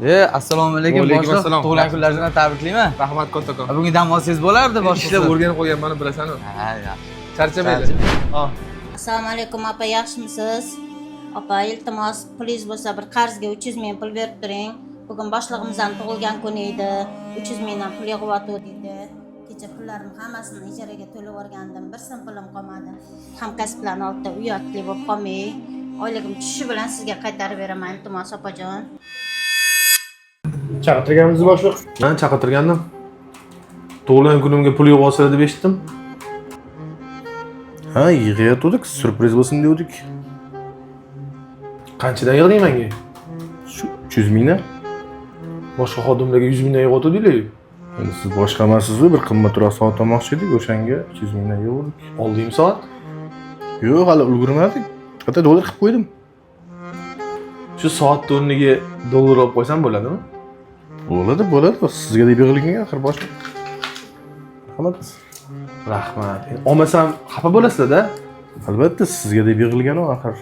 Assalomu alaykum boshliq. Tug'ilgan kunlaringizni tabriklayman. Rahmat kattakon. Bugun dam olsangiz bo'lardi boshliq. Ishlab o'rganib qo'yganman, bilasan-ku. Ha, yaxshi. Charchamaydi. Assalomu alaykum opa, yaxshimisiz? Opa, iltimos, pulingiz bo'lsa bir qarzga 300 ming pul berib turing. Bugun boshlig'imizning tug'ilgan kuni edi. 300 mingdan pul yig'ib dedi. Kecha pullarimni hammasini ijaraga to'lab o'rgandim. Bir so'm pulim qolmadi. Hamkasblarning oldida uyatli bo'lib qolmay, oyligim tushishi bilan sizga qaytarib beraman, iltimos opajon. Chaqirtirganmiz boshliq. Men chaqirtirgandim. Tug'ilgan kunimga pul yig'ib olsa deb eshitdim. Ha, yig'ayotgandik, syurpriz bo'lsin degandik. Qanchadan yig'ding menga? Shu 300 mingdan. Boshqa xodimlarga 100 mingdan yig'otdinglar. Endi siz boshqa emassiz-ku, bir qimmatroq soat olmoqchi edik, o'shanga 200 mingdan yig'dik. Oldingmi soat? Yo'q, hali ulgurmadik. Qata dollar qilib qo'ydim. Shu soatning o'rniga dollar olib qo'ysam bo'ladimi? Bo'ladi. Sizga deb yig'ilgan axir boshqa. Rahmat. Rahmat. Olmasam xafa bo'lasizlar-da. Albatta, sizga deb yig'ilgan-ku axir.